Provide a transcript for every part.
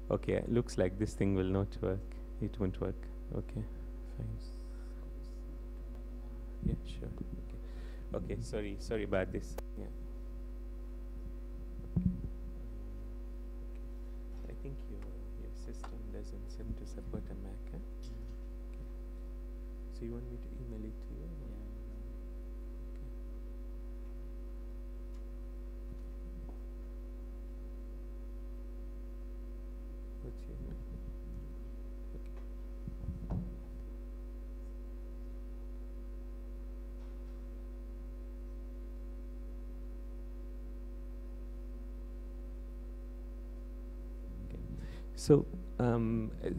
Okay, looks like this thing will not work. It won't work. Okay, fine. Yeah, sure. Okay. Okay, sorry about this. Yeah. I think your system doesn't seem to support a Mac, huh? Okay. So you want me to email it to you? Or? What's your email? Okay.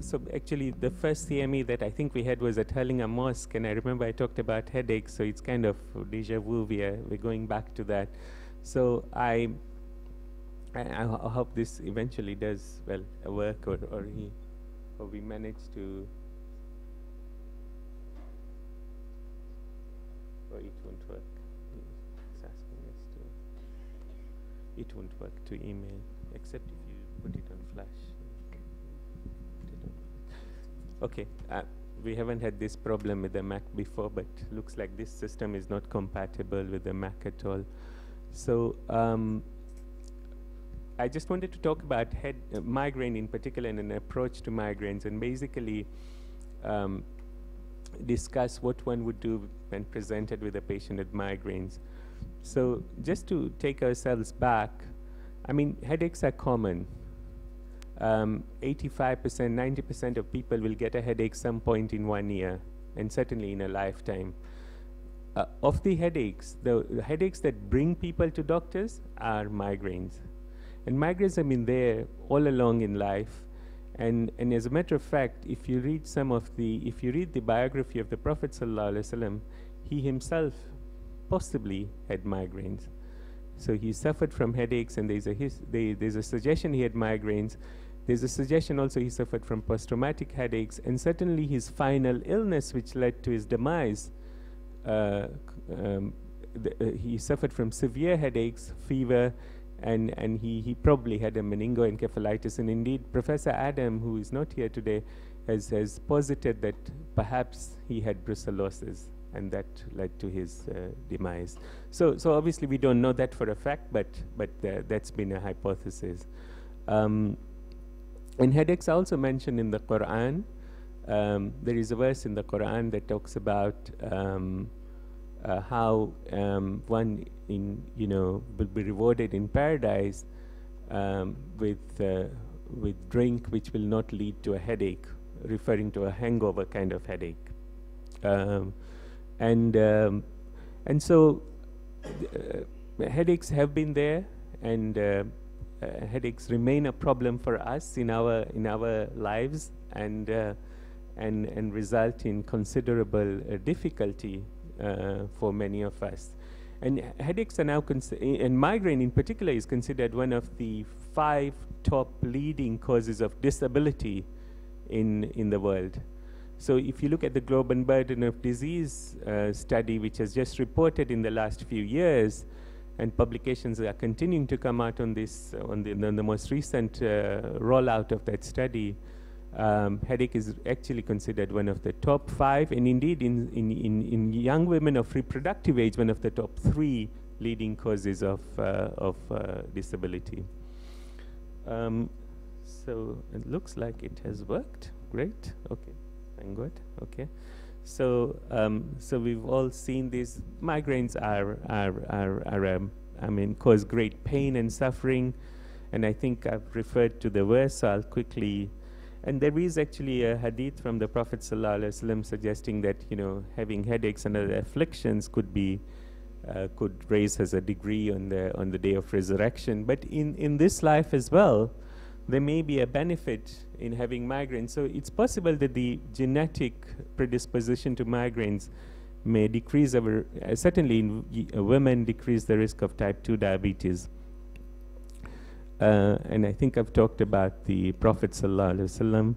So actually, the first CME that I think we had was at Hurlingham Mosque, and I remember I talked about headaches, so it's kind of déjà vu. We're going back to that. So I hope this eventually does well work, or we manage to. Or it won't work. It's asking us to. It won't work to email, except if you put it on Flash. Okay, we haven't had this problem with the Mac before, but looks like this system is not compatible with the Mac at all. So I just wanted to talk about migraine in particular and an approach to migraines, and basically discuss what one would do when presented with a patient with migraines. So just to take ourselves back, I mean, headaches are common. 85%, 90% of people will get a headache some point in 1 year, and certainly in a lifetime. Of the headaches that bring people to doctors are migraines. And migraines have been there all along in life. And as a matter of fact, if you read the biography of the Prophet ﷺ, he himself possibly had migraines. So he suffered from headaches, and there's a suggestion he had migraines. There's a suggestion also he suffered from post-traumatic headaches, and certainly his final illness, which led to his demise, he suffered from severe headaches, fever, and he probably had a meningoencephalitis. And indeed, Professor Adam, who is not here today, has posited that perhaps he had brucellosis, and that led to his demise. So obviously we don't know that for a fact, but that's been a hypothesis. And headaches are also mentioned in the Quran. There is a verse in the Quran that talks about how one will be rewarded in paradise with drink which will not lead to a headache, referring to a hangover kind of headache. And so headaches have been there, and headaches remain a problem for us in our lives, and result in considerable difficulty for many of us. And headaches are now, and migraine in particular is considered one of the 5 top leading causes of disability in the world. So if you look at the Global Burden of Disease study, which has just reported in the last few years, and publications are continuing to come out on this, on the most recent rollout of that study, headache is actually considered one of the top 5, and indeed in young women of reproductive age, one of the top 3 leading causes of disability. So it looks like it has worked. Great. Okay. Thank God. Okay. So so we've all seen these migraines cause great pain and suffering, and I think I've referred to the verse, so I'll quickly. And there is actually a hadith from the Prophet ﷺ suggesting that having headaches and other afflictions could raise us a degree on the day of resurrection. But in this life as well, there may be a benefit in having migraines. So it's possible that the genetic predisposition to migraines may decrease certainly in women, decrease the risk of type 2 diabetes. And I think I've talked about the Prophet ﷺ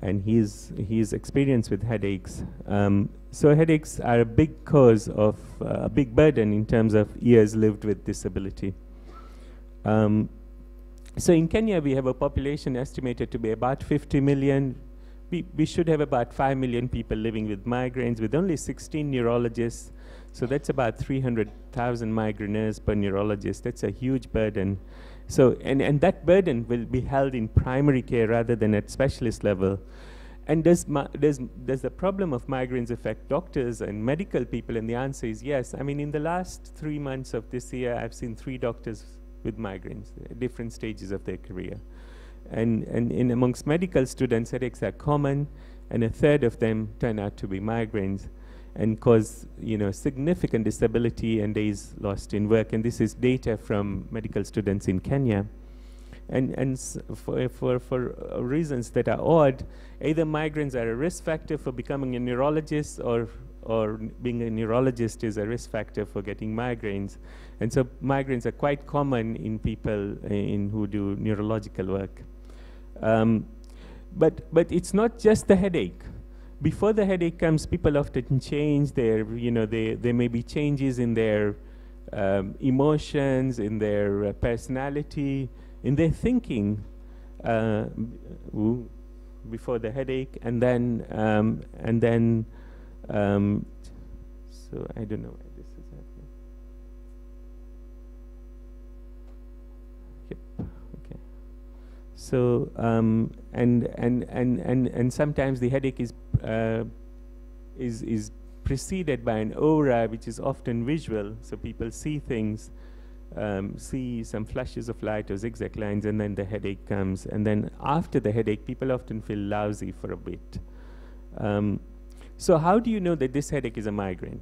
and his experience with headaches. So headaches are a big cause of a big burden in terms of years lived with disability. So in Kenya, we have a population estimated to be about 50 million. We should have about 5 million people living with migraines, with only 16 neurologists. So that's about 300,000 migraineurs per neurologist. That's a huge burden. So, and that burden will be held in primary care rather than at specialist level. And does the problem of migraines affect doctors and medical people? And the answer is yes. I mean, in the last 3 months of this year, I've seen 3 doctors with migraines at different stages of their career. And in amongst medical students, headaches are common, and a third of them turn out to be migraines and cause, you know, significant disability and days lost in work. And this is data from medical students in Kenya. And for reasons that are odd, either migraines are a risk factor for becoming a neurologist, or being a neurologist is a risk factor for getting migraines. And so migraines are quite common in people who do neurological work. But it's not just the headache. Before the headache comes, people often change their, you know, there may be changes in their emotions, in their personality, in their thinking before the headache, and then so I don't know why this is happening. Yep. Okay. So and sometimes the headache is preceded by an aura, which is often visual. So people see things. See some flashes of light or zigzag lines, and then the headache comes. And then after the headache, people often feel lousy for a bit. So how do you know that this headache is a migraine?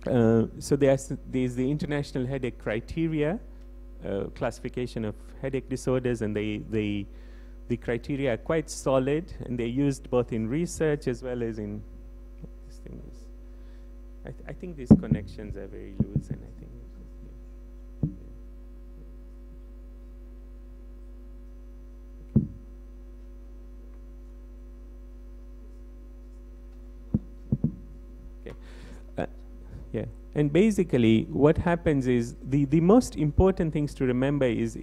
So there's the International Headache Criteria, classification of headache disorders, and the criteria are quite solid, and they're used both in research as well as in. This thing is, I think these connections are very loose, and I think. Yeah, and basically what happens is the most important things to remember is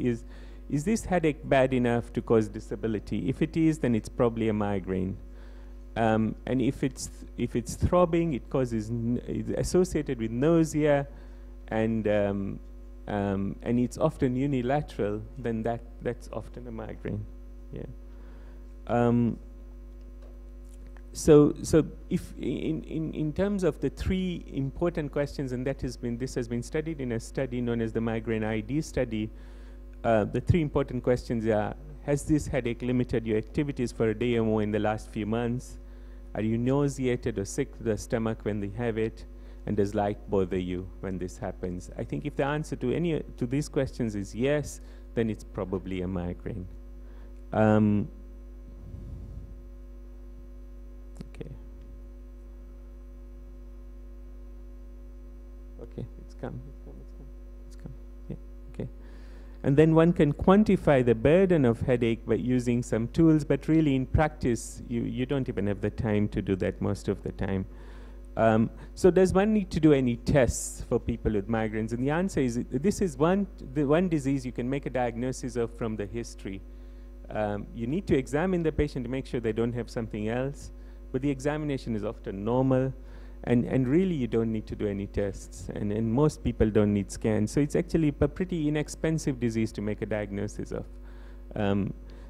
this headache bad enough to cause disability? If it is, then it's probably a migraine. And if it's throbbing, it causes it's associated with nausea, and it's often unilateral, then that's often a migraine. Yeah. So if in terms of the 3 important questions, and this has been studied in a study known as the Migraine ID study, the 3 important questions are: has this headache limited your activities for a day or more in the last few months? Are you nauseated or sick to the stomach when they have it? And does light bother you when this happens? I think if the answer to these questions is yes, then it's probably a migraine. Okay, it's come. Yeah, okay. And then one can quantify the burden of headache by using some tools, but really in practice, you don't even have the time to do that most of the time. So does one need to do any tests for people with migraines? And the answer is, this is one disease you can make a diagnosis of from the history. You need to examine the patient to make sure they don't have something else, but the examination is often normal. And really, you don't need to do any tests, and most people don't need scans. So it's actually a pretty inexpensive disease to make a diagnosis of.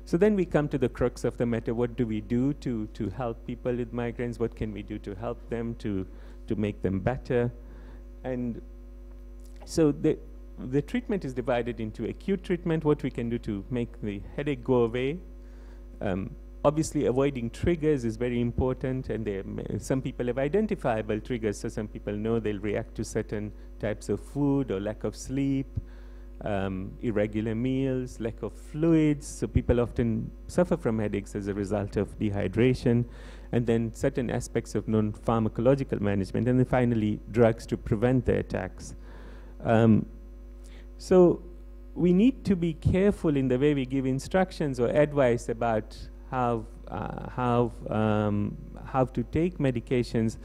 So then we come to the crux of the matter. What do we do to help people with migraines? What can we do to help them, to make them better? And so the treatment is divided into acute treatment, what we can do to make the headache go away. Obviously, avoiding triggers is very important, and some people have identifiable triggers. So some people know they'll react to certain types of food, or lack of sleep, irregular meals, lack of fluids. So people often suffer from headaches as a result of dehydration, and then certain aspects of non-pharmacological management, and then finally drugs to prevent the attacks. So we need to be careful in the way we give instructions or advice about how to take medications.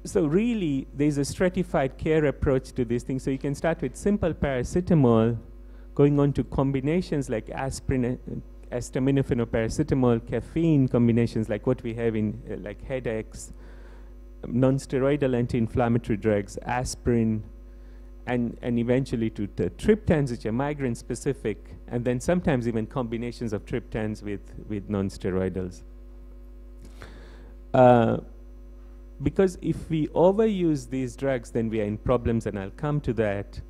So really, there's a stratified care approach to these things. So you can start with simple paracetamol, Going on to combinations like aspirin, acetaminophen or paracetamol, caffeine combinations like what we have in like headaches, non-steroidal anti-inflammatory drugs, aspirin, and eventually to the triptans, which are migraine specific, and then sometimes even combinations of triptans with non-steroidals. Because if we overuse these drugs, then we are in problems, and I'll come to that.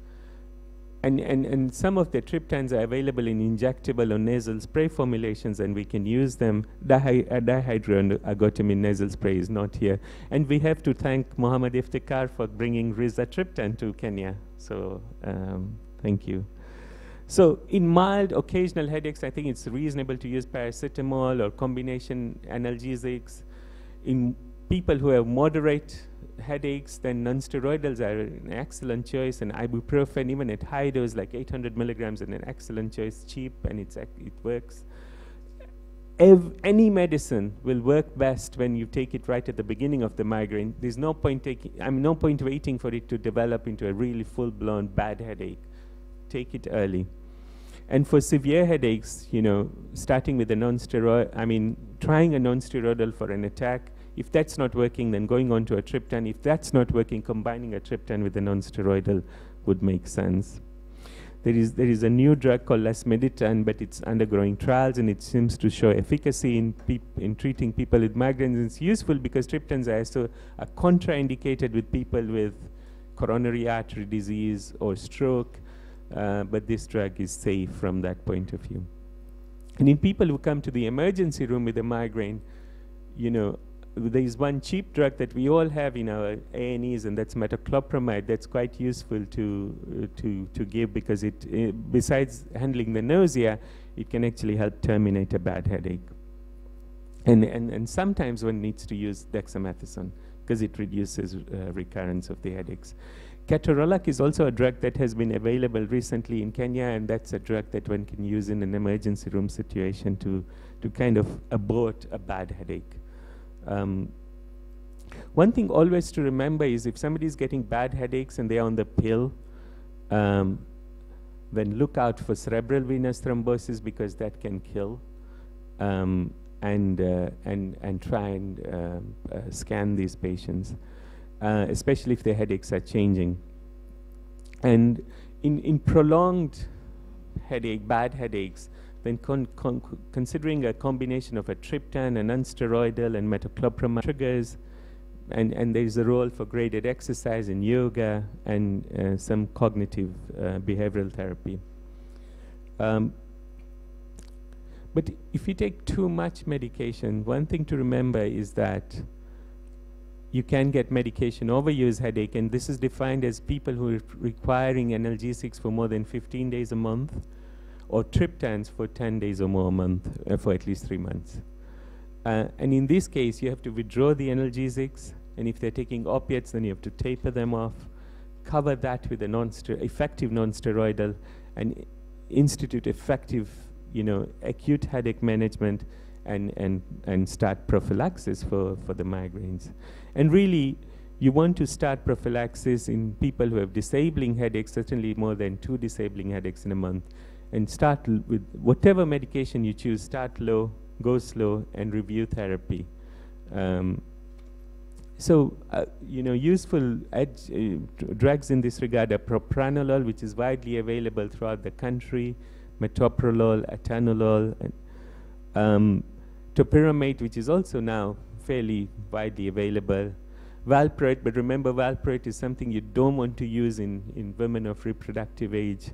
And some of the triptans are available in injectable or nasal spray formulations, and we can use them. Dihydroergotamine nasal spray is not here. And we have to thank Mohammed Iftikhar for bringing rizatriptan to Kenya. So thank you. So in mild occasional headaches, I think it's reasonable to use paracetamol or combination analgesics. In people who have moderate headaches, then non-steroidals are an excellent choice, and ibuprofen, even at high dose, like 800 milligrams, is an excellent choice, cheap, and it works. Any medicine will work best when you take it right at the beginning of the migraine. There's no point no point waiting for it to develop into a really full-blown bad headache. Take it early. And for severe headaches, you know, starting with a non-steroid, trying a non-steroidal for an attack. If that's not working, then going on to a triptan. If that's not working, combining a triptan with a non-steroidal would make sense. There is a new drug called lasmeditan, but it's undergoing trials, and it seems to show efficacy in treating people with migraines. It's useful because triptans are contraindicated with people with coronary artery disease or stroke, but this drug is safe from that point of view. And in people who come to the emergency room with a migraine, you know, there is one cheap drug that we all have in our A&Es, and that's metoclopramide. That's quite useful to give because it, besides handling the nausea, it can actually help terminate a bad headache. And sometimes one needs to use dexamethasone because it reduces recurrence of the headaches. Ketorolac is also a drug that has been available recently in Kenya, and that's a drug that one can use in an emergency room situation to kind of abort a bad headache. One thing always to remember is if somebody is getting bad headaches and they are on the pill, then look out for cerebral venous thrombosis because that can kill, and try and scan these patients, especially if their headaches are changing. And in prolonged headache, bad headaches, then considering a combination of a triptan, a non-steroidal, and metoclopramide triggers, and there's a role for graded exercise in yoga and some cognitive behavioral therapy. But if you take too much medication, one thing to remember is that you can get medication overuse headache, and this is defined as people who are requiring analgesics for more than 15 days a month, or triptans for 10 days or more a month for at least 3 months. And in this case, you have to withdraw the analgesics, and if they're taking opiates, then you have to taper them off, cover that with a effective non-steroidal, and institute effective, you know, acute headache management, and start prophylaxis for the migraines. And really, you want to start prophylaxis in people who have disabling headaches, certainly more than 2 disabling headaches in a month, and start with whatever medication you choose. Start low, go slow, and review therapy. You know, useful drugs in this regard are propranolol, which is widely available throughout the country, metoprolol, atenolol, and topiramate, which is also now fairly widely available. Valproate, but remember valproate is something you don't want to use in women of reproductive age.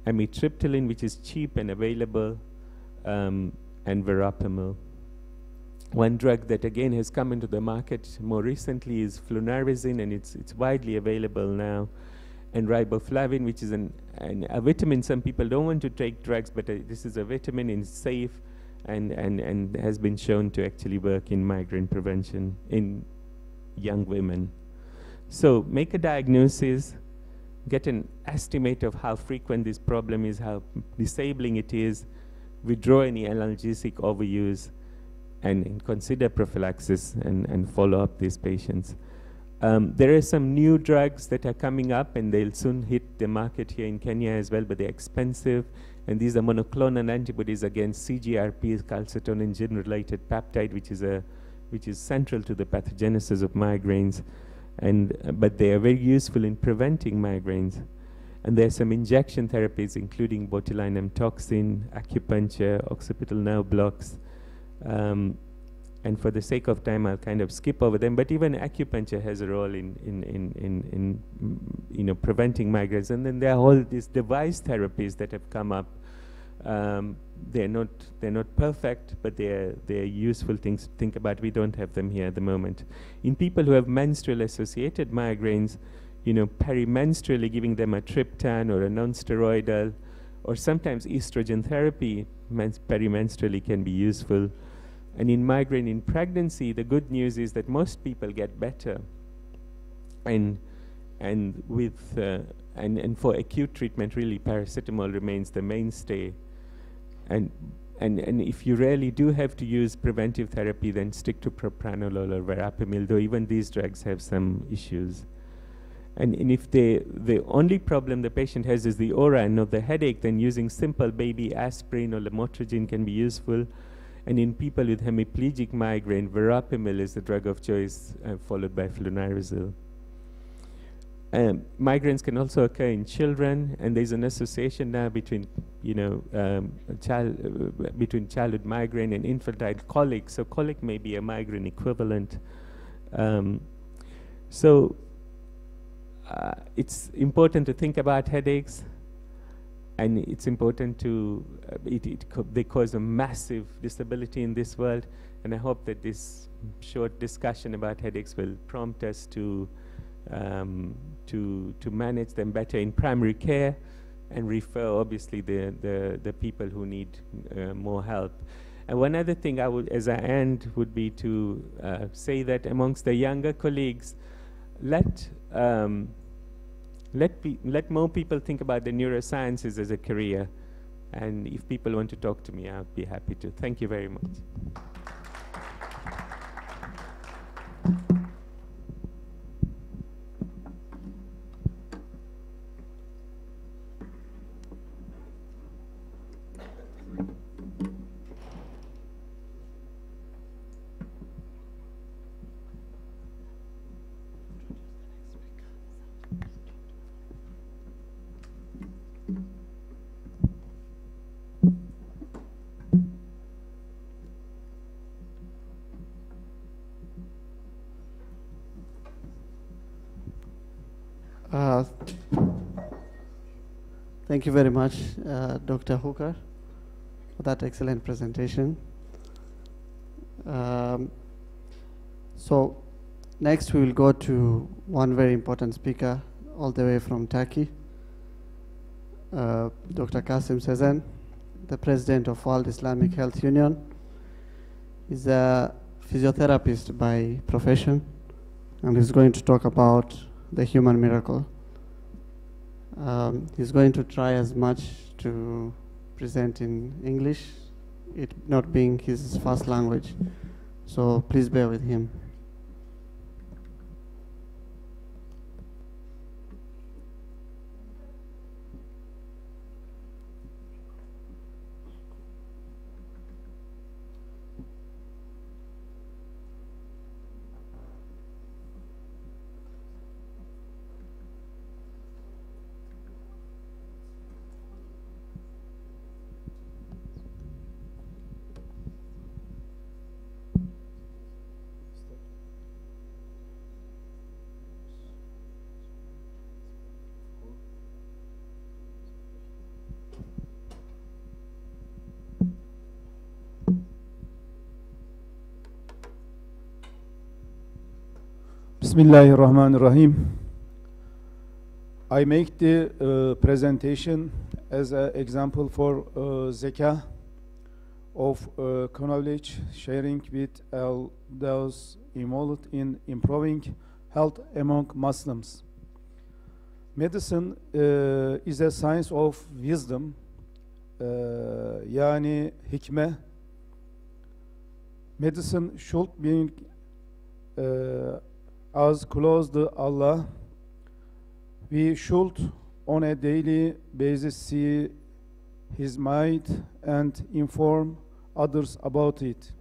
Amitriptyline, which is cheap and available, and verapamil. One drug that again has come into the market more recently is flunarizine, and it's widely available now. And riboflavin, which is a vitamin. Some people don't want to take drugs, but this is a vitamin, and it's safe, and has been shown to actually work in migraine prevention in young women. So make a diagnosis, get an estimate of how frequent this problem is, how disabling it is, withdraw any analgesic overuse, and consider prophylaxis and follow up these patients. There are some new drugs that are coming up, and they'll soon hit the market here in Kenya as well, but they're expensive. And these are monoclonal antibodies against CGRP, calcitonin gene-related peptide, which is central to the pathogenesis of migraines. And but they are very useful in preventing migraines. And there are some injection therapies, including botulinum toxin, acupuncture, occipital nerve blocks. And for the sake of time, I'll kind of skip over them. But even acupuncture has a role in preventing migraines. And then there are all these device therapies that have come up. They're not perfect, but they're useful things to think about. We don't have them here at the moment. In people who have menstrual-associated migraines, perimenstrually giving them a triptan or a non-steroidal, or sometimes estrogen therapy perimenstrually can be useful. And in migraine in pregnancy, the good news is that most people get better. And for acute treatment, really, paracetamol remains the mainstay. And if you really do have to use preventive therapy, then stick to propranolol or verapamil, though even these drugs have some issues. And if the only problem the patient has is the aura and not the headache, then using simple baby aspirin or lamotrigine can be useful. And in people with hemiplegic migraine, verapamil is the drug of choice, followed by flunarizil. Migraines can also occur in children, and there's an association now between, between childhood migraine and infantile colic. So colic may be a migraine equivalent. It's important to think about headaches, and it's important to, they cause a massive disability in this world, and I hope that this short discussion about headaches will prompt us to manage them better in primary care and refer, obviously, the people who need more help. And one other thing I would, as I end, would be to say that amongst the younger colleagues, let more people think about the neurosciences as a career. And if people want to talk to me, I'll be happy to. Thank you very much. Thank you very much, Dr. Hooker, for that excellent presentation. So next we will go to one very important speaker all the way from Turkey, Dr. Kasim Sezen, the president of World Islamic Health Union. He's a physiotherapist by profession, and he's going to talk about the human miracle. He's going to try as much to present in English, it not being his first language. So please bear with him. Bismillahirrahmanirrahim. I make the presentation as an example for Zeka of knowledge sharing with all those involved in improving health among Muslims. Medicine is a science of wisdom, yani hikmeh. Medicine should be as close to Allah, we should on a daily basis see his might and inform others about it.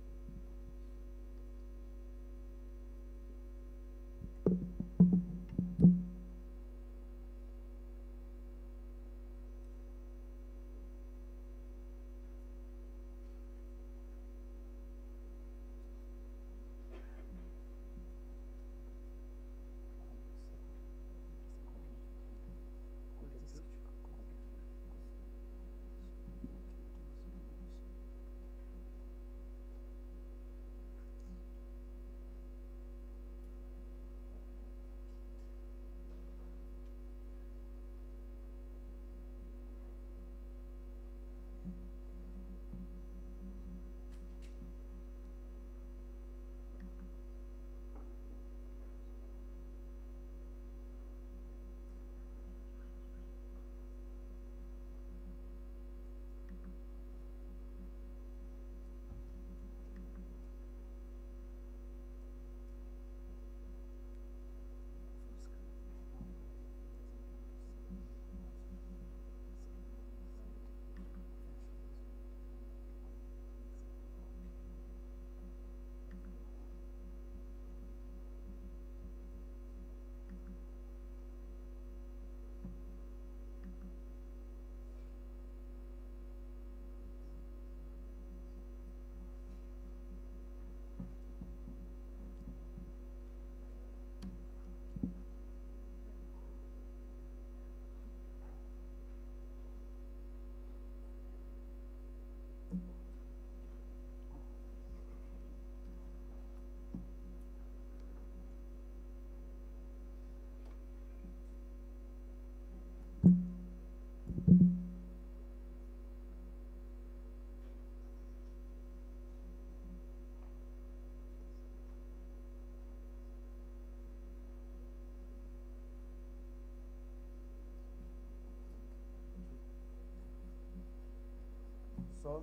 So,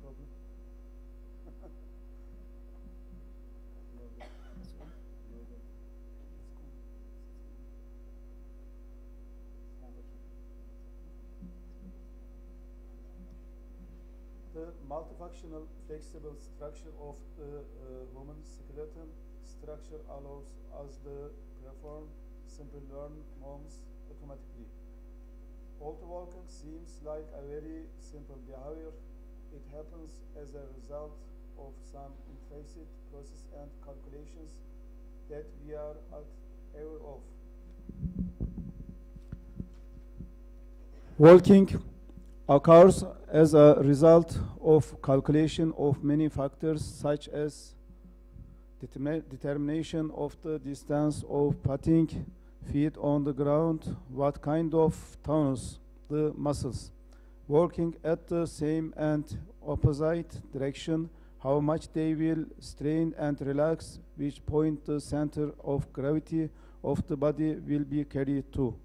problem? The multifunctional flexible structure of the human skeleton structure allows us to perform simple learn movements automatically. Although walking seems like a very simple behavior, it happens as a result of some implicit process and calculations that we are not aware of. Walking occurs as a result of calculation of many factors such as determination of the distance of putting feet on the ground, what kind of tonus the muscles, working at the same and opposite direction, how much they will strain and relax, which point the center of gravity of the body will be carried to.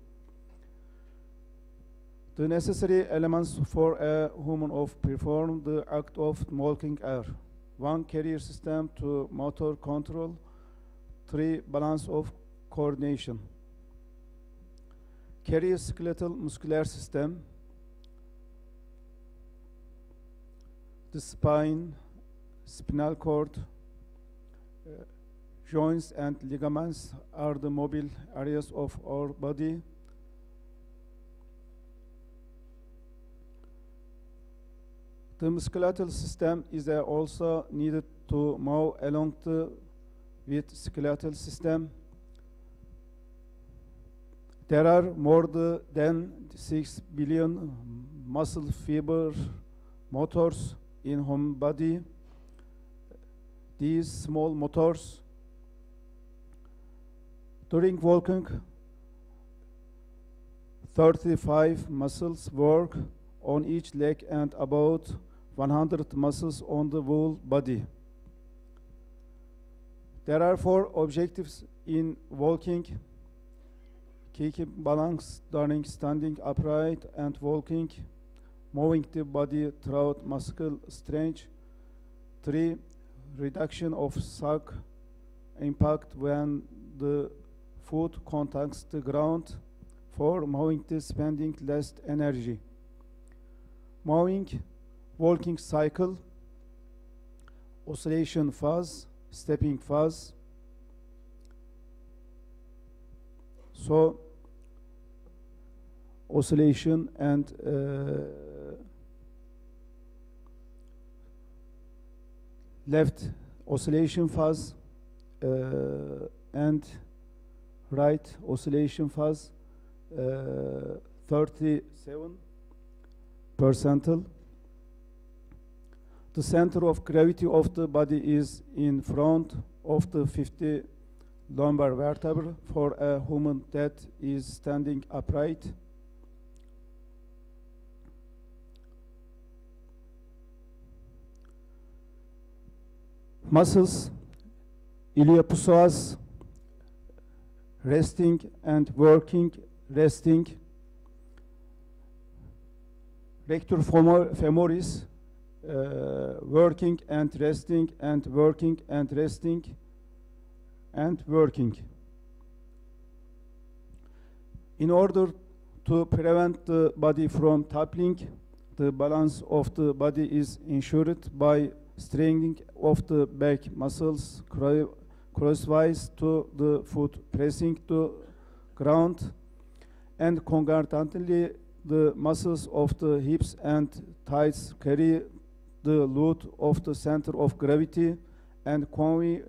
The necessary elements for a human to perform the act of walking are: 1. Carrier system to motor control. 3. Balance of coordination. Carrier skeletal muscular system. The spine, spinal cord, joints and ligaments are the mobile areas of our body. The musculoskeletal system is also needed to move along with skeletal system. There are more than 6 billion muscle fiber motors in human body. These small motors, during walking, 35 muscles work on each leg and about 100 muscles on the whole body. There are 4 objectives in walking: keep balance during standing upright and walking, moving the body throughout muscle strength. 3. Reduction of shock impact when the foot contacts the ground. 4. Moving the spending less energy. Moving, walking cycle, oscillation phase, stepping phase. So, oscillation and left oscillation phase and right oscillation phase, 37 percentile. The center of gravity of the body is in front of the 50 lumbar vertebra for a human that is standing upright. Muscles, iliopsoas, resting and working, resting. Rector femoris, working and resting and working and resting and working. In order to prevent the body from toppling, the balance of the body is ensured by strengthening of the back muscles crosswise to the foot, pressing to ground, and concurrently the muscles of the hips and thighs carry the load of the center of gravity and convey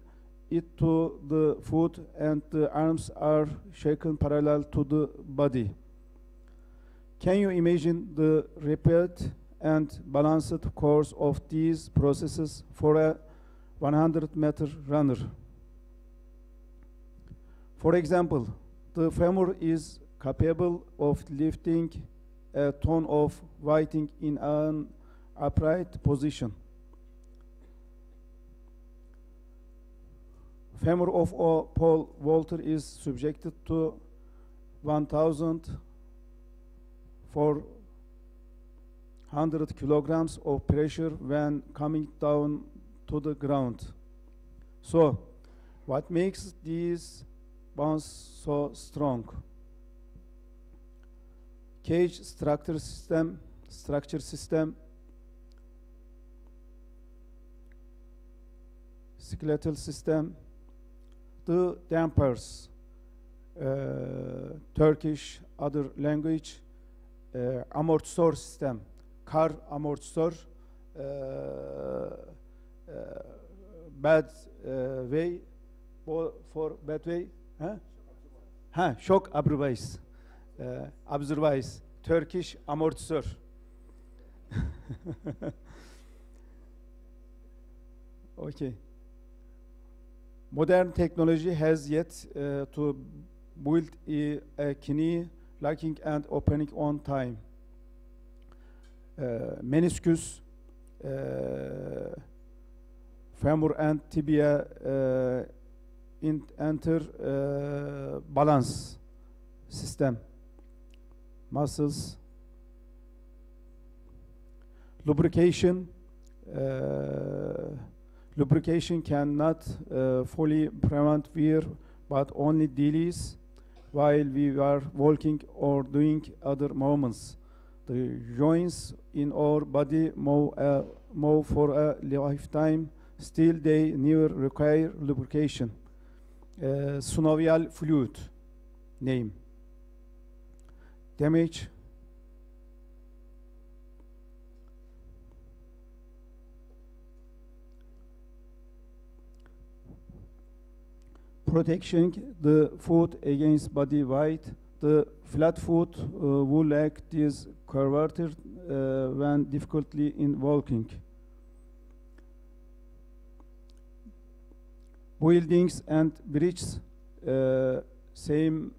it to the foot, and the arms are shaken parallel to the body. Can you imagine the repeat and balanced course of these processes for a 100-meter runner? For example, the femur is capable of lifting a ton of weighting in an upright position. Femur of a pole vaulter is subjected to 1,400 kilograms of pressure when coming down to the ground. So, what makes these bones so strong? Cage structure system, skeletal system, the dampers, Turkish, other language, amortisör system, car amortisör, bad way, for bad way, huh? Shock absorbers, Turkish amortisör. Okay. Modern technology has yet to build a knee locking and opening on time. Meniscus, femur and tibia enter balance system. Muscles, lubrication. Lubrication cannot fully prevent wear, but only delays while we are walking or doing other movements. The joints in our body move for a lifetime, still they never require lubrication. Synovial fluid, name. Damage. Protecting the foot against body weight. The flat foot will act as curvature when difficulty in walking. Buildings and bridges, same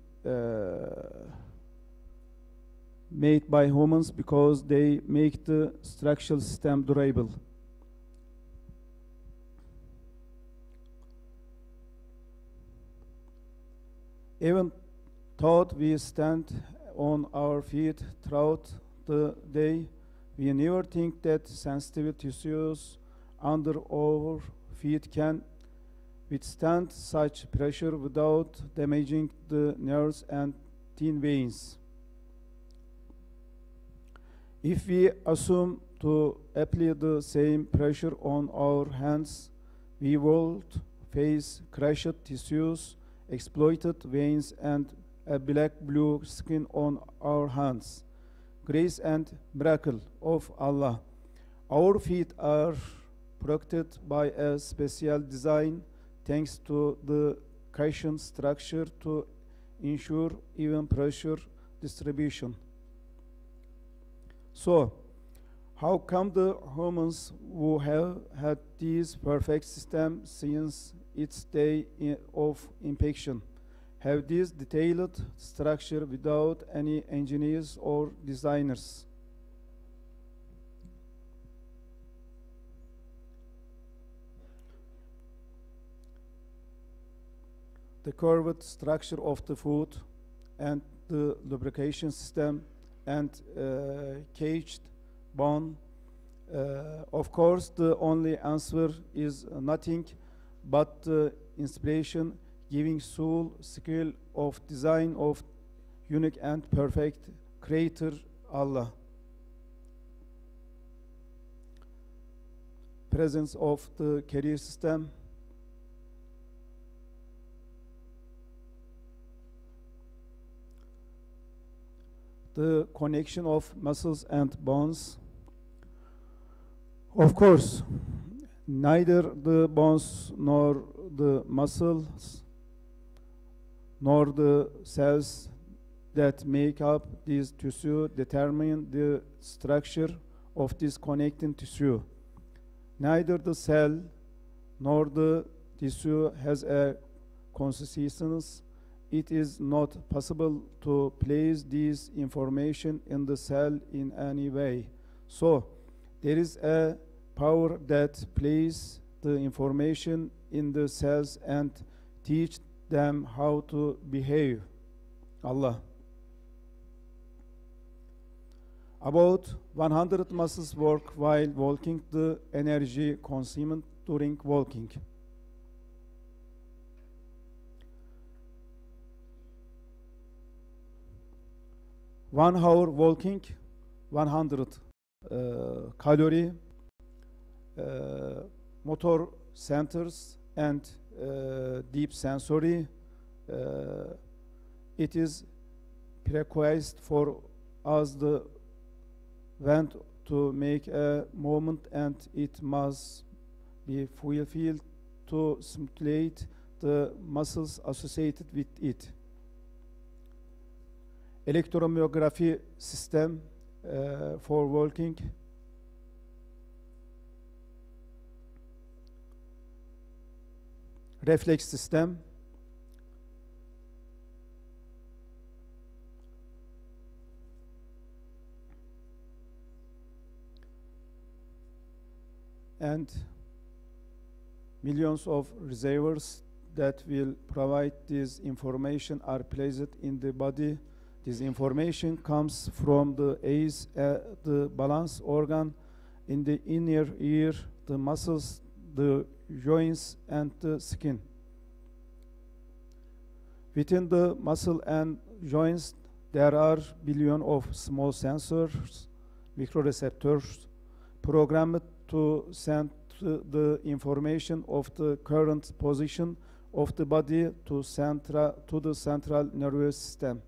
made by humans because they make the structural system durable. Even Thought we stand on our feet throughout the day, we never think that sensitive tissues under our feet can withstand such pressure without damaging the nerves and thin veins. If we assume to apply the same pressure on our hands, we would face crushed tissues, exploited veins, and a black-blue skin on our hands. Grace and miracle of Allah. Our feet are protected by a special design thanks to the cushion structure to ensure even pressure distribution. So, how come the humans who have had this perfect system since its day of infection have this detailed structure without any engineers or designers? The curved structure of the foot and the lubrication system and caged bone. Of course, the only answer is nothing but the inspiration giving soul skill of design of unique and perfect creator Allah. Presence of the carrier system. The connection of muscles and bones. Of course, neither the bones nor the muscles nor the cells that make up this tissue determine the structure of this connecting tissue. Neither the cell nor the tissue has a consistence. It is not possible to place this information in the cell in any way. So, there is a power that places the information in the cells and teach them how to behave. Allah. About 100 muscles work while walking, the energy consumed during walking. One hour walking, 100 calorie, motor centers and deep sensory. It is prerequisite for us the want to make a movement, and it must be fulfilled to stimulate the muscles associated with it. Electromyography system for walking. Reflex system. And millions of reservoirs that will provide this information are placed in the body. This information comes from the eyes, the balance organ, in the inner ear, the muscles, the joints, and the skin. Within the muscle and joints, there are billions of small sensors, microreceptors, programmed to send the information of the current position of the body to the central nervous system.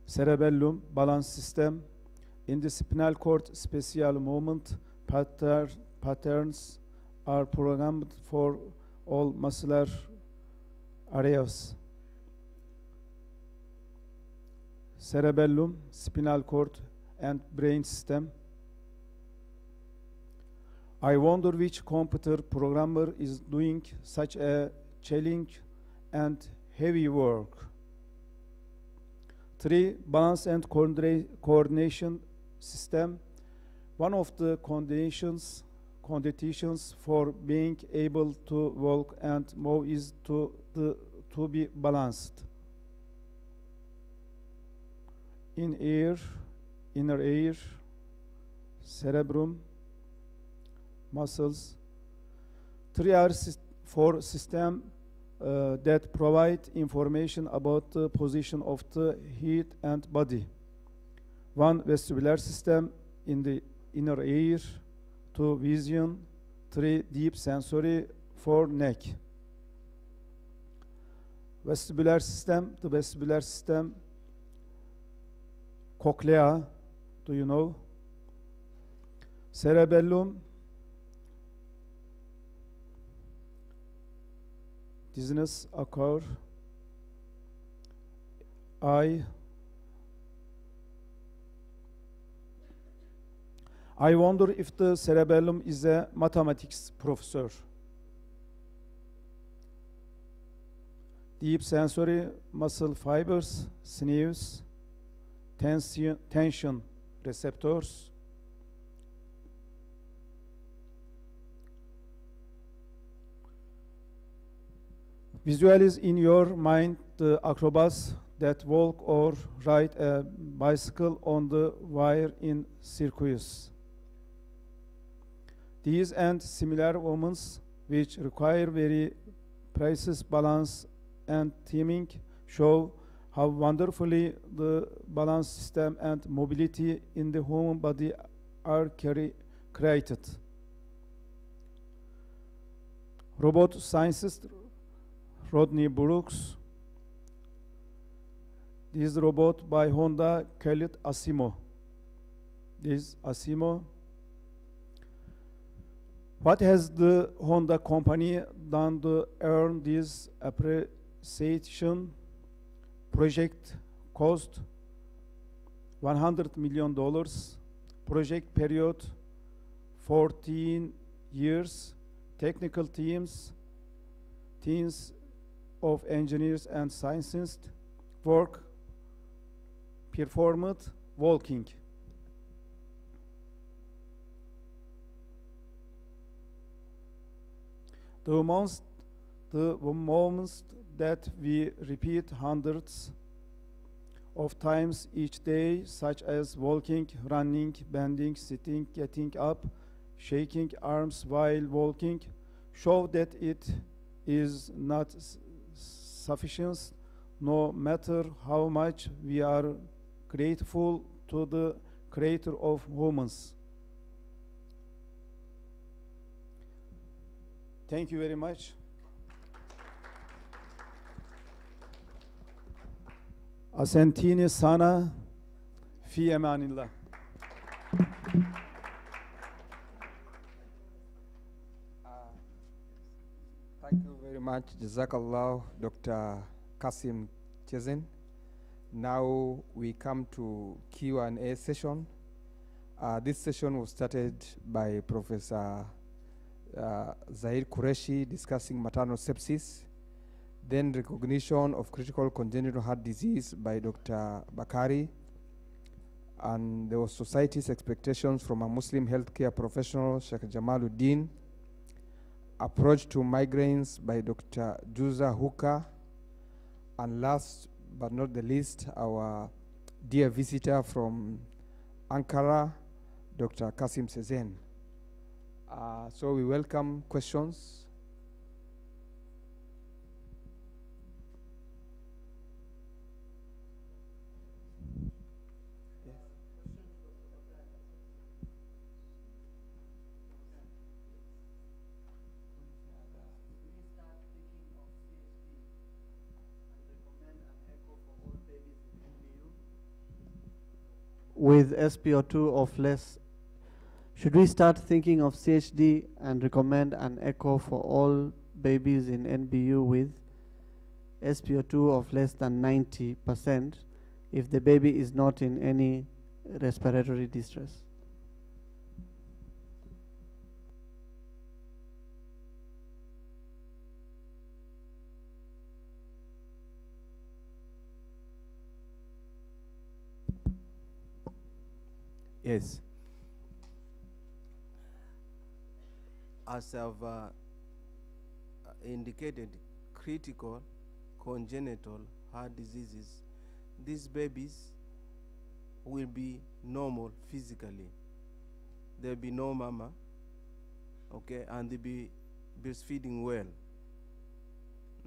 Cerebellum balance system. In the spinal cord, special movement patterns are programmed for all muscular areas. Cerebellum, spinal cord, and brain system. I wonder which computer programmer is doing such a challenging and heavy work. 3. Balance and coordination system. One of the conditions for being able to walk and move is to be balanced. Inner ear, cerebrum, muscles. Three are four systems that provide information about the position of the head and body. One vestibular system in the inner ear, two vision, three deep sensory, four neck. The vestibular system, cochlea, do you know? Cerebellum, dizziness occur, eye. I wonder if the cerebellum is a mathematics professor. Deep sensory muscle fibers, sinews, tension receptors. Visualize in your mind the acrobats that walk or ride a bicycle on the wire in circuits. These and similar movements, which require very precise balance and teaming, show how wonderfully the balance system and mobility in the human body are created. Robot scientist Rodney Brooks. This robot by Honda called Asimo. This Asimo. What has the Honda company done to earn this appreciation? Project cost $100 million. Project period 14 years. Technical teams of engineers and scientists work performed walking. The moments that we repeat hundreds of times each day, such as walking, running, bending, sitting, getting up, shaking arms while walking, show that it is not sufficient, no matter how much we are grateful to the creator of humans. Thank you very much. Asentini sana fi emanillah. Thank you very much, Jazakallah, Dr. Kasim Chezen. Now we come to Q&A session. This session was started by Professor Zahir Qureshi discussing maternal sepsis, then recognition of critical congenital heart disease by Dr. Bakari, and there was society's expectations from a Muslim healthcare professional, Sheikh Jamaluddin, approach to migraines by Dr. Juza Huka, and last but not the least, our dear visitor from Ankara, Dr. Kasim Sezen. So we welcome questions. With SpO2 of less, should we start thinking of CHD and recommend an echo for all babies in NBU with SpO2 of less than 90% if the baby is not in any respiratory distress? Yes. As I've indicated, critical congenital heart diseases, these babies will be normal physically. There'll be no mama, okay, and they'll be breastfeeding well,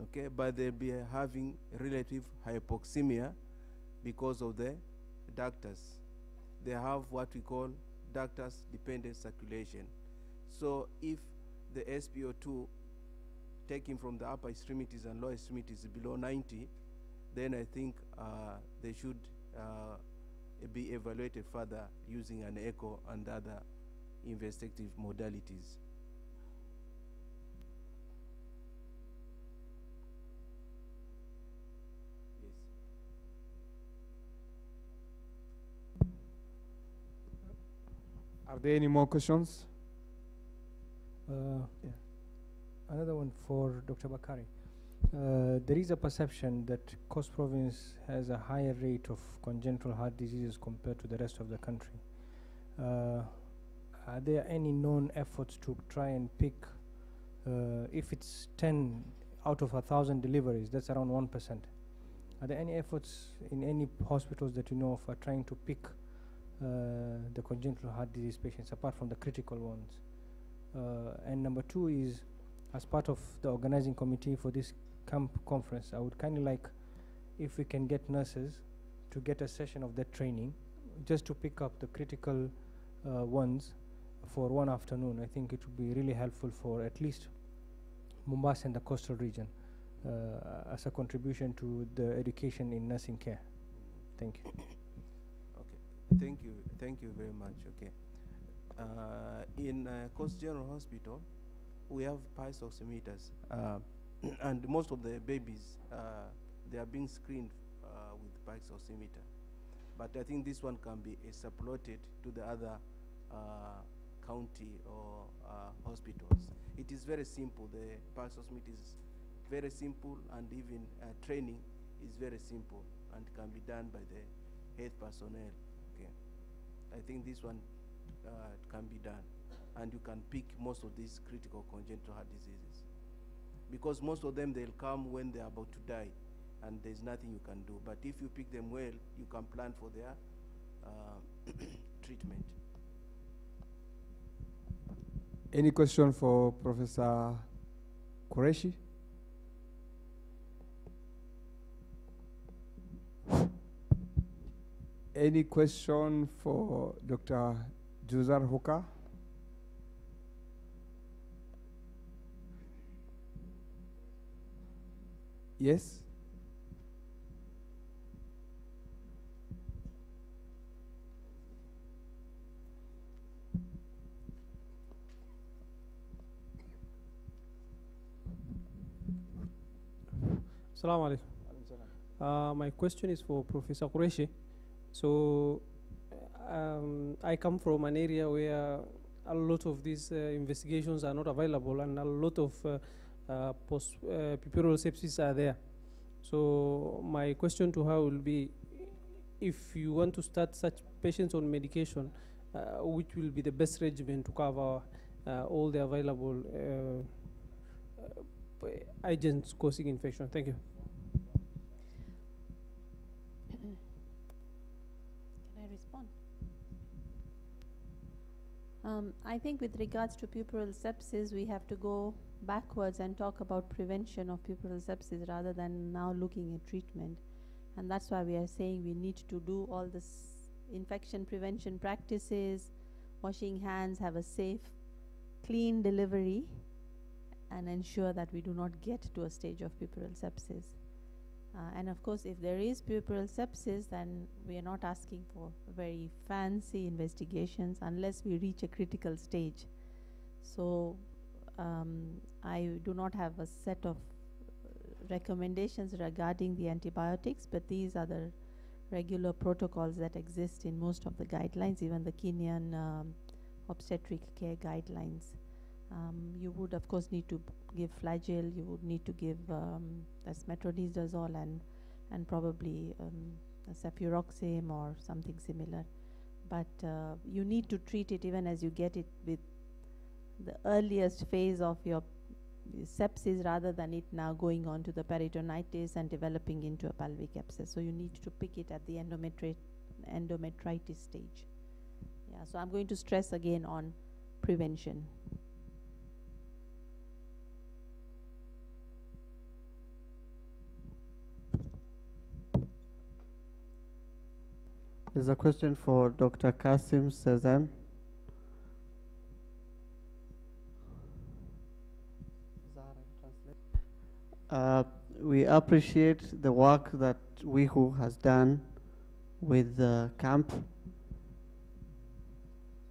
okay, but they'll be having relative hypoxemia because of the ductus. They have what we call ductus dependent circulation. So if the SpO2 taken from the upper extremities and lower extremities is below 90, then I think they should be evaluated further using an echo and other investigative modalities. Yes. Are there any more questions? Yeah. Another one for Dr. Bakari. There is a perception that Coast Province has a higher rate of congenital heart diseases compared to the rest of the country. Are there any known efforts to try and pick, if it's 10 out of 1,000 deliveries, that's around 1%. Are there any efforts in any hospitals that you know of are trying to pick the congenital heart disease patients apart from the critical ones? And number two is, as part of the organizing committee for this KAMMP conference, I would kind of like if we can get nurses to get a session of that training just to pick up the critical ones for one afternoon. I think it would be really helpful for at least Mombasa and the coastal region as a contribution to the education in nursing care. Thank you. Okay, thank you very much. Okay, in Coast General Hospital, we have pulse oximeters, and most of the babies they are being screened with pulse oximeter. But I think this one can be exploited to the other county or hospitals. It is very simple. The pulse oximeter is very simple, and even training is very simple and can be done by the health personnel. Okay, I think this one can be done, and you can pick most of these critical congenital heart diseases, because most of them, they'll come when they're about to die, and there's nothing you can do. But if you pick them well, you can plan for their treatment. Any question for Professor Qureshi? Any question for Dr. Juzar Hoka? Yes? Assalamu alaikum. My question is for Professor Qureshi. So, I come from an area where a lot of these investigations are not available, and a lot of post-pubertal sepsis are there. So, my question to her will be, if you want to start such patients on medication, which will be the best regimen to cover all the available agents causing infection? Thank you. Can I respond? I think with regards to puerperal sepsis, we have to go backwards and talk about prevention of puerperal sepsis rather than now looking at treatment. And that's why we are saying we need to do all this infection prevention practices, washing hands, have a safe, clean delivery, and ensure that we do not get to a stage of puerperal sepsis. And of course, if there is puerperal sepsis, then we are not asking for very fancy investigations unless we reach a critical stage. So I do not have a set of recommendations regarding the antibiotics, but these are the regular protocols that exist in most of the guidelines, even the Kenyan obstetric care guidelines. You would, of course, need to give flagyl, you would need to give metronidazole and probably cefuroxime or something similar. but you need to treat it even as you get it with the earliest phase of your sepsis rather than it now going on to the peritonitis and developing into a pelvic abscess. So you need to pick it at the endometritis stage. Yeah, so I'm going to stress again on prevention. There's a question for Dr. Kasim Cezanne. We appreciate the work that WIHU has done with KAMMP,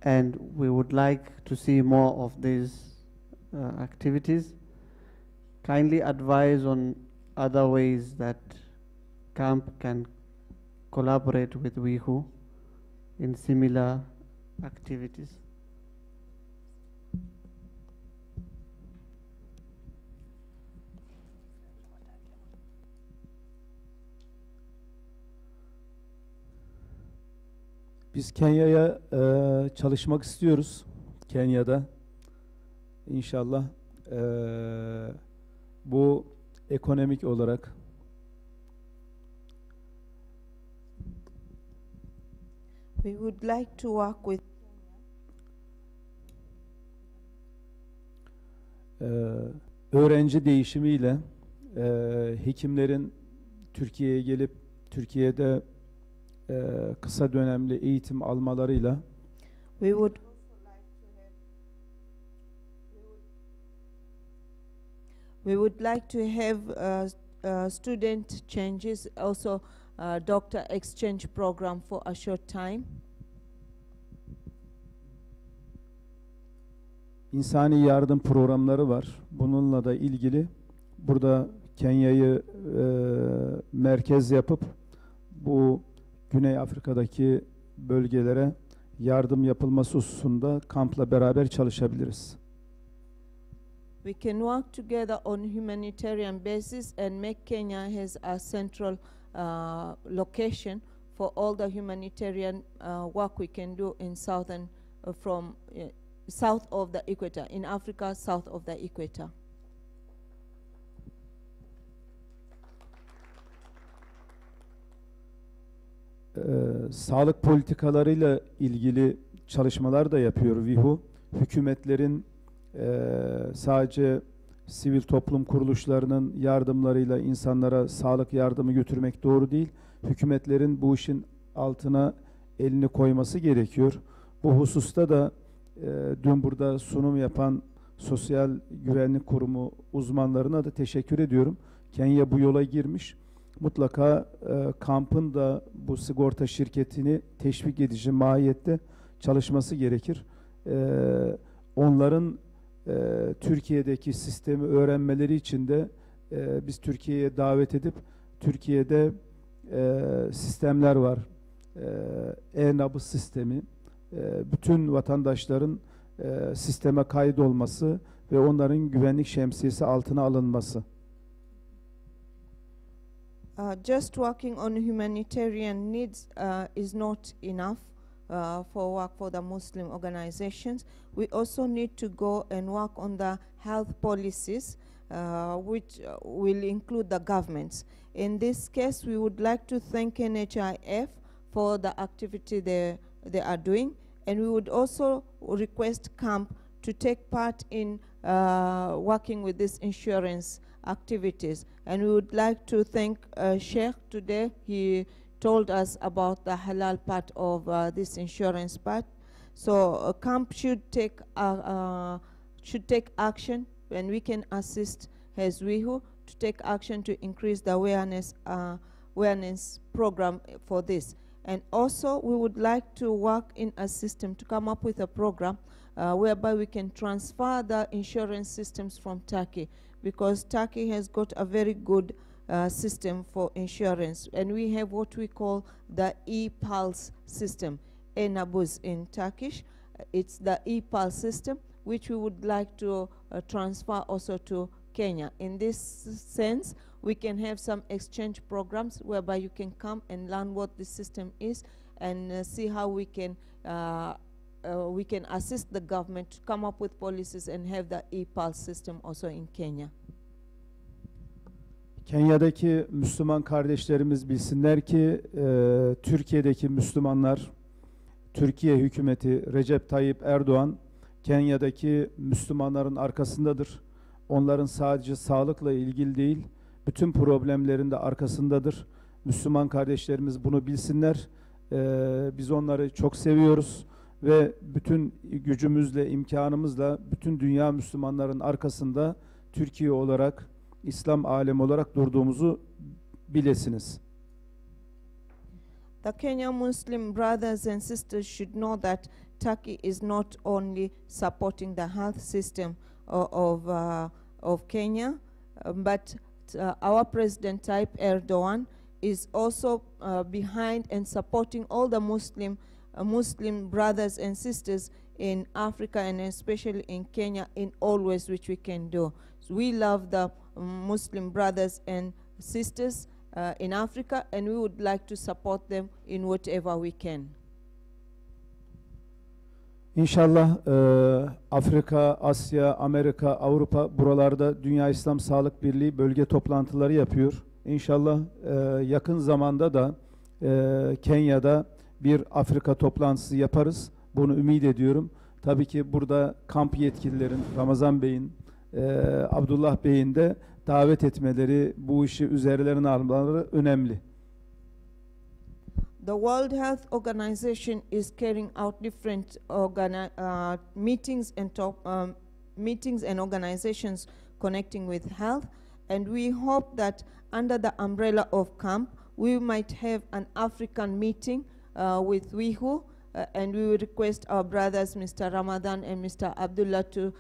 and we would like to see more of these activities. Kindly advise on other ways that KAMMP can collaborate with WIHU in similar activities. Biz Kenya'ya çalışmak istiyoruz. Kenya'da. İnşallah bu ekonomik olarak we would like to work with öğrenci değişimiyle hekimlerin Türkiye'ye gelip Türkiye'de kısa dönemli eğitim almalarıyla we would like to have student changes, also doctor exchange program for a short time. İnsani yardım programları var. Bununla da ilgili burada Kenya'yı merkez yapıp bu Güney Afrika'daki bölgelere yardım yapılması hususunda KAMMP'la beraber çalışabiliriz. We can work together on humanitarian basis and make Kenya has a central location for all the humanitarian work we can do in southern south of the equator, in Africa, south of the equator. Sağlık politikalarıyla ilgili çalışmalar da yapıyor WIHU. Hükümetlerin sadece sivil toplum kuruluşlarının yardımlarıyla insanlara sağlık yardımı götürmek doğru değil. Hükümetlerin bu işin altına elini koyması gerekiyor. Bu hususta da dün burada sunum yapan Sosyal Güvenlik Kurumu uzmanlarına da teşekkür ediyorum. Kenya bu yola girmiş. Mutlaka KAMMP'ın da bu sigorta şirketini teşvik edici mahiyette çalışması gerekir. Onların Türkiye'deki sistemi öğrenmeleri için de biz Türkiye'ye davet edip Türkiye'de sistemler var. E-nabız sistemi. Bütün vatandaşların sisteme kaydolması ve onların güvenlik şemsiyesi altına alınması. Just working on humanitarian needs is not enough for work for the Muslim organizations. We also need to go and work on the health policies, which will include the governments. In this case, we would like to thank NHIF for the activity they are doing, and we would also request KAMMP to take part in working with these insurance activities. And we would like to thank Sheikh today. He told us about the halal part of this insurance part. So KAMMP should take action, and we can assist as WIHU to take action to increase the awareness program for this. And also we would like to work in a system to come up with a program whereby we can transfer the insurance systems from Turkey, because Turkey has got a very good system for insurance, and we have what we call the e-pulse system, e-nabuz in Turkish. It's the e-pulse system which we would like to transfer also to Kenya. In this sense, we can have some exchange programs whereby you can come and learn what the system is, and see how we can assist the government to come up with policies and have the e-pulse system also in Kenya. Kenya'daki Müslüman kardeşlerimiz bilsinler ki Türkiye'deki Müslümanlar, Türkiye hükümeti Recep Tayyip Erdoğan Kenya'daki Müslümanların arkasındadır. Onların sadece sağlıkla ilgili değil, bütün problemlerin de arkasındadır. Müslüman kardeşlerimiz bunu bilsinler. Biz onları çok seviyoruz ve bütün gücümüzle, imkanımızla bütün dünya Müslümanların arkasında Türkiye olarak, İslam alemi olarak durduğumuzu bilesiniz. The Kenyan Muslim brothers and sisters should know that Turkey is not only supporting the health system of Kenya, but our President Tayyip Erdoğan is also behind and supporting all the Muslim brothers and sisters in Africa and especially in Kenya in all ways which we can do. So we love the Muslim brothers and sisters in Africa, and we would like to support them in whatever we can. İnşallah Afrika, Asya, Amerika, Avrupa buralarda Dünya İslam Sağlık Birliği bölge toplantıları yapıyor. İnşallah yakın zamanda da Kenya'da bir Afrika toplantısı yaparız. Bunu ümit ediyorum. Tabii ki burada kamp yetkililerin, Ramazan Bey'in, Abdullah Bey'in de davet etmeleri, bu işi üzerlerine almaları önemli. The World Health Organization is carrying out different meetings and organizations connecting with health, and we hope that under the umbrella of KAMMP, we might have an African meeting with WIHU, and we would request our brothers, Mr. Ramadan and Mr. Abdullah, to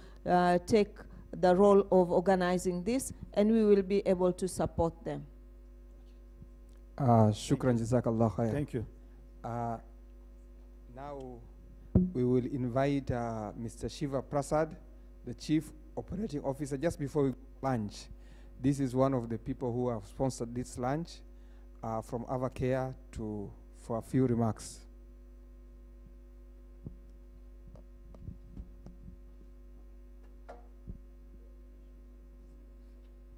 take the role of organizing this, and we will be able to support them. Shukran jazakallah khair. Thank you. Now we will invite Mr. Shiva Prasad, the Chief Operating Officer, just before we lunch. This is one of the people who have sponsored this lunch from Avacare for a few remarks.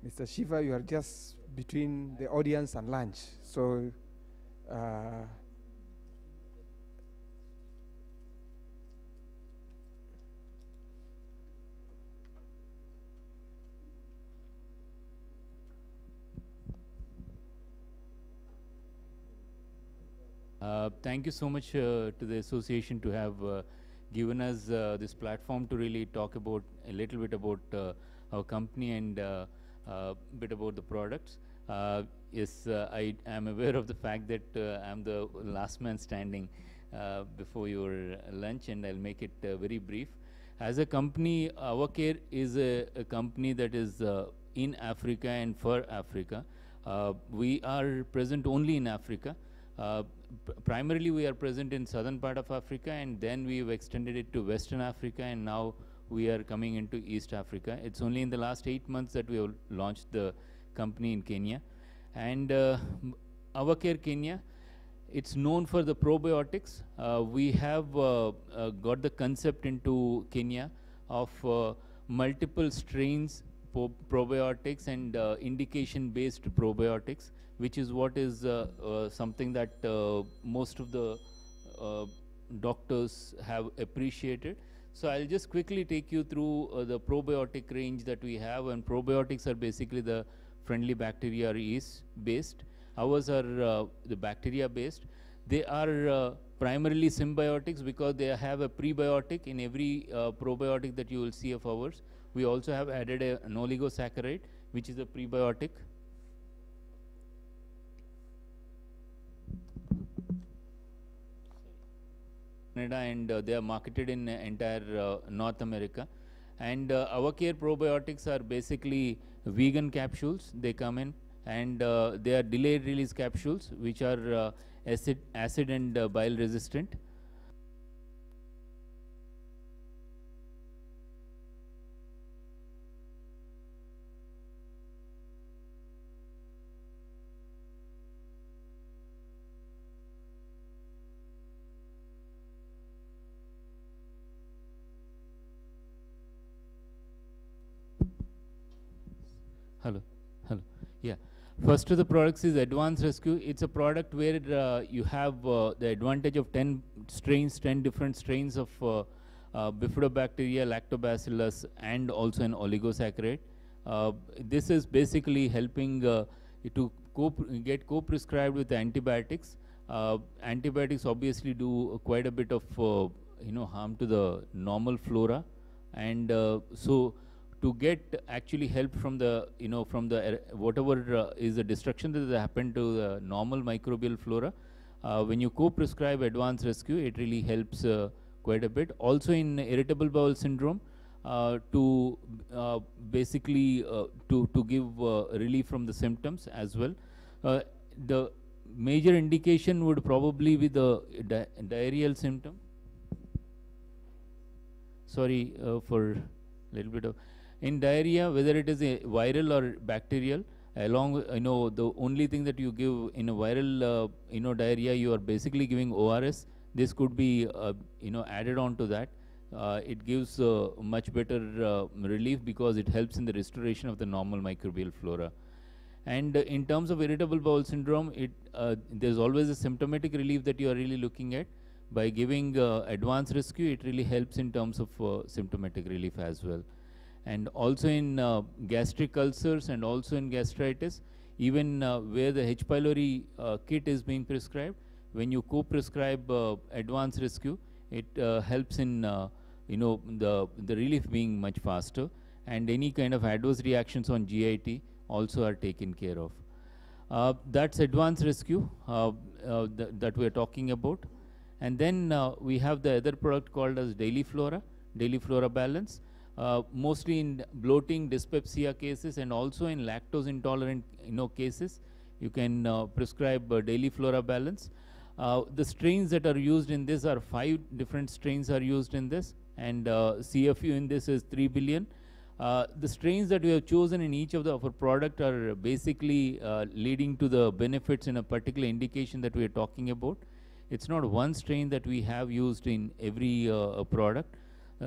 Mr. Shiva, you are just between the audience and lunch, so thank you so much to the association to have given us this platform to really talk about a little bit about our company and bit about the products. Yes, I am aware of the fact that I'm the last man standing before your lunch, and I'll make it very brief. As a company, Avacare is a company that is in Africa and for Africa. We are present only in Africa. Primarily, we are present in southern part of Africa, and then we've extended it to Western Africa, and now we are coming into East Africa. It's only in the last 8 months that we have launched the company in Kenya. And Avacare Kenya, it's known for the probiotics. We have got the concept into Kenya of multiple strains probiotics and indication-based probiotics, which is what is something that most of the doctors have appreciated. So I'll just quickly take you through the probiotic range that we have, and probiotics are basically the friendly bacteria or yeast based. Ours are the bacteria based. They are primarily symbiotics because they have a prebiotic in every probiotic that you will see of ours. We also have added an oligosaccharide, which is a prebiotic. Canada, and they are marketed in entire North America. And Avacare probiotics are basically vegan capsules. They come in, and they are delayed release capsules, which are acid and bile resistant. Hello. Yeah. First of the products is Advanced Rescue. It's a product where you have the advantage of 10 different strains of bifidobacteria, lactobacillus, and also an oligosaccharide. This is basically helping to get co-prescribed with antibiotics. Antibiotics obviously do quite a bit of harm to the normal flora, and so to get actually help from the whatever is the destruction that has happened to the normal microbial flora, when you co-prescribe Advanced Rescue, it really helps quite a bit. Also in irritable bowel syndrome, to basically to give relief from the symptoms as well. The major indication would probably be the diarrheal symptom. Sorry for a little bit of in diarrhea, whether it is a viral or bacterial. Along with, the only thing that you give in a viral diarrhea, you are basically giving ORS. This could be added on to that. It gives much better relief because it helps in the restoration of the normal microbial flora. And in terms of irritable bowel syndrome, there's always a symptomatic relief that you are really looking at. By giving Advanced Rescue, it really helps in terms of symptomatic relief as well. And also in gastric ulcers and also in gastritis, even where the H. pylori kit is being prescribed, when you co-prescribe Advanced Rescue, it helps in the relief being much faster, and any kind of adverse reactions on GIT also are taken care of. That's Advanced Rescue that we're talking about. And then we have the other product called as Daily Flora Balance. Mostly in bloating, dyspepsia cases, and also in lactose intolerant cases, you can prescribe Daily Flora Balance. The strains that are used in this are 5 different strains are used in this, and CFU in this is 3 billion. The strains that we have chosen in each of our product are basically leading to the benefits in a particular indication that we are talking about. It's not one strain that we have used in every product.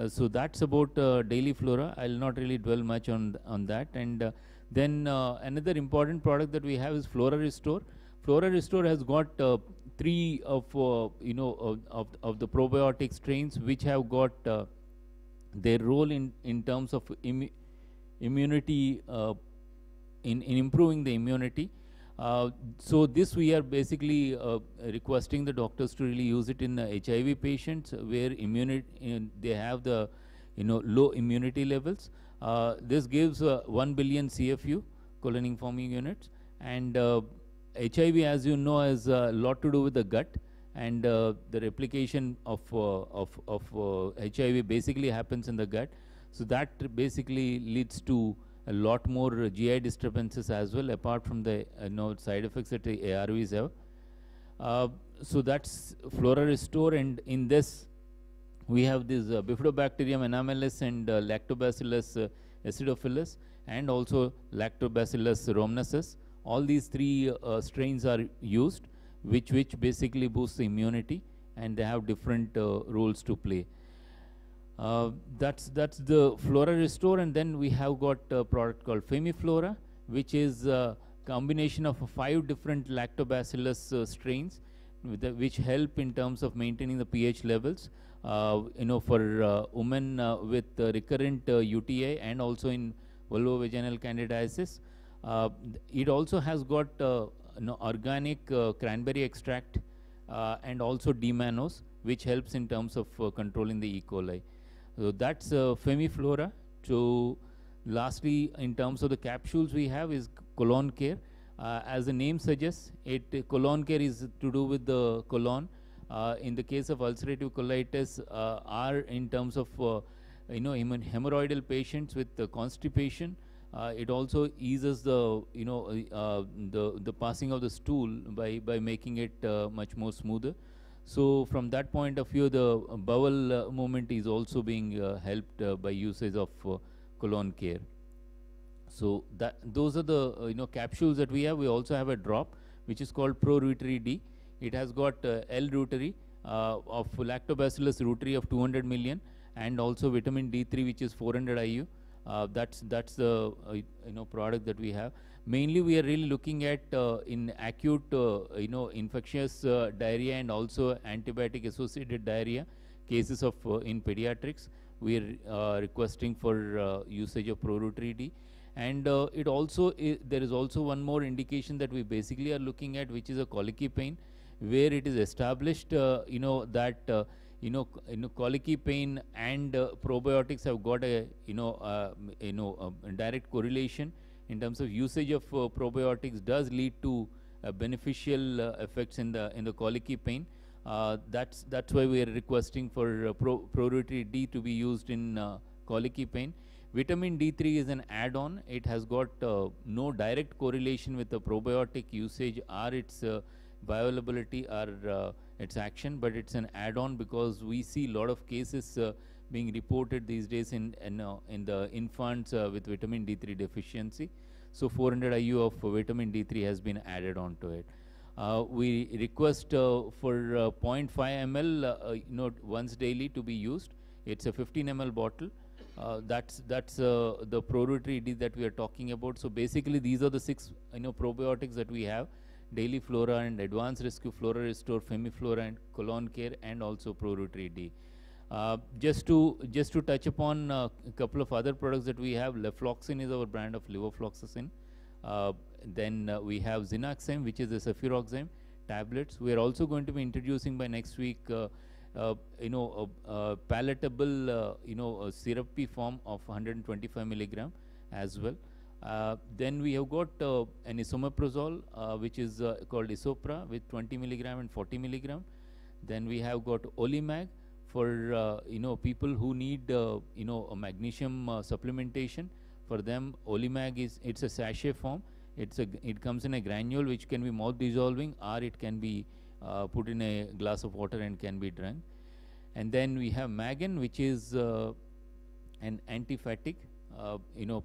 So that's about Daily Flora. I'll not really dwell much on that. And then another important product that we have is Flora Restore. Flora Restore has got 3 of the probiotic strains which have got their role in terms of immunity, in improving the immunity. So this we are basically requesting the doctors to really use it in HIV patients where they have the low immunity levels. This gives 1 billion CFU, colony forming units, and HIV, as you know, has a lot to do with the gut, and the replication of HIV basically happens in the gut. So that basically leads to a lot more GI disturbances as well, apart from the side effects that the ARVs have. So that's Flora Restore, and in this we have this Bifidobacterium anamellus and Lactobacillus acidophilus, and also Lactobacillus rhamnosus. All these 3 strains are used, which basically boost the immunity, and they have different roles to play. That's the Flora Restore, and then we have got a product called Femiflora, which is a combination of 5 different lactobacillus strains, which help in terms of maintaining the pH levels. For women with recurrent UTI and also in vulvovaginal candidiasis. It also has got organic cranberry extract and also D-mannose, which helps in terms of controlling the E. coli. So that's Femiflora. So lastly, in terms of the capsules we have is colon care. As the name suggests, colon care is to do with the colon. In the case of ulcerative colitis, are in terms of hemorrhoidal patients with constipation. It also eases the the passing of the stool by making it much more smoother. So from that point of view, the bowel movement is also being helped by usage of colon care. So those are the capsules that we have. We also have a drop which is called Pro Reuteri D. It has got L Reuteri of Lactobacillus reuteri of 200 million, and also vitamin D3 which is 400 IU. That's the product that we have. Mainly, we are really looking at in acute infectious diarrhea and also antibiotic associated diarrhea cases of in pediatrics. We are requesting for usage of Pro-Root D. And it also there is also one more indication that we basically are looking at, which is a colicky pain, where it is established that colicky pain and probiotics have got a direct correlation in terms of usage of probiotics does lead to beneficial effects in the colicky pain. That's why we are requesting for Pro-Root D to be used in colicky pain. Vitamin D3 is an add-on. It has got no direct correlation with the probiotic usage or its bioavailability or its action, but it's an add-on because we see a lot of cases being reported these days in the infants with vitamin D3 deficiency. So 400 IU of vitamin D3 has been added on to it. We request for 0.5 ml once daily to be used. It's a 15 ml bottle. That's the Pro-Root D that we are talking about. So basically these are the 6 probiotics that we have: Daily Flora and Advanced Rescue, Flora Restore, Femiflora and Colon Care, and also Pro-Root D. Just to touch upon a couple of other products that we have, Lefloxacin is our brand of levofloxacin. Then we have Zinaxime, which is a cefuroxime tablets. We are also going to be introducing by next week palatable syrupy form of 125 milligram as well. Then we have got an isomeprazole which is called Isopra with 20 milligram and 40 milligram. Then we have got Olimag for people who need a magnesium supplementation. For them, Olimag it's a sachet form. It comes in a granule which can be mouth dissolving, or it can be put in a glass of water and can be drunk. And then we have Magan, which is an anti-fatigue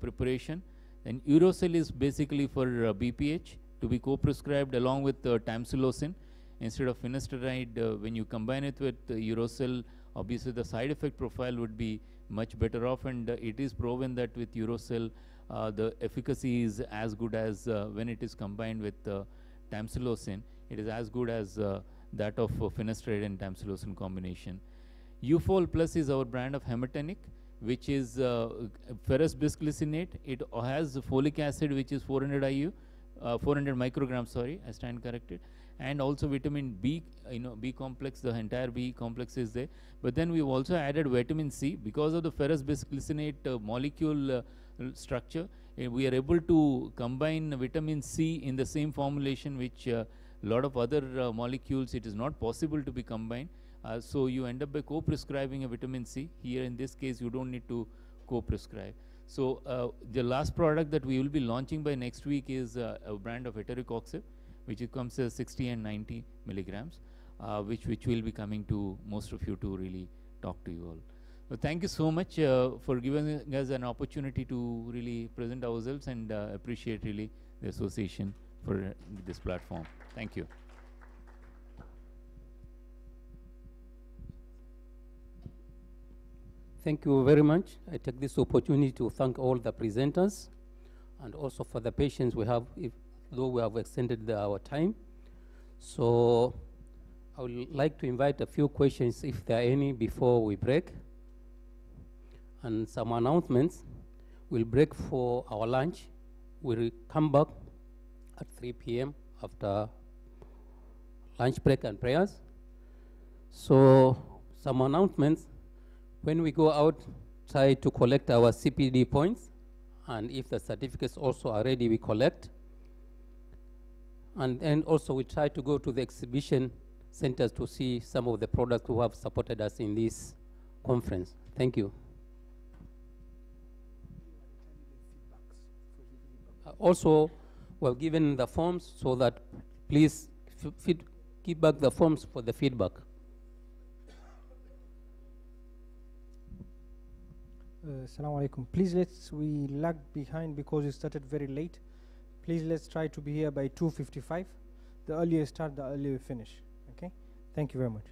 preparation. And Urocell is basically for BPH to be co-prescribed along with tamsulosin instead of finasteride. When you combine it with Urocell, obviously the side effect profile would be much better off, and it is proven that with Urocell the efficacy is as good as when it is combined with tamsulosin. It is as good as that of finasteride and tamsulosin combination. Eufol Plus is our brand of hematinic, which is ferrous bisglycinate. It has folic acid, which is 400 IU, 400 micrograms, sorry, I stand corrected, and also vitamin B, B complex, the entire B complex is there. But then we've also added vitamin C because of the ferrous bisglycinate molecule structure. We are able to combine vitamin C in the same formulation, which a lot of other molecules it is not possible to be combined. So you end up by co-prescribing a vitamin C. Here in this case, you don't need to co-prescribe. So the last product that we will be launching by next week is a brand of Etericoxib, which comes as 60 and 90 milligrams, which will be coming to most of you to really talk to you all. So thank you so much for giving us an opportunity to really present ourselves, and appreciate really the association for this platform. Thank you. Thank you very much. I take this opportunity to thank all the presenters and also for the patience we have, though we have extended our time. So I would like to invite a few questions, if there are any, before we break. And some announcements. We'll break for our lunch. We'll come back at 3 p.m. after lunch break and prayers. So some announcements. When we go out, try to collect our CPD points, and if the certificates also are ready, we collect. And then also we try to go to the exhibition centers to see some of the products who have supported us in this conference. Thank you. Also, we're given the forms so that please give back the forms for the feedback. Assalamu alaikum. Please we lag behind because we started very late. Please let's try to be here by 2:55. The earlier start, the earlier we finish. Okay? Thank you very much.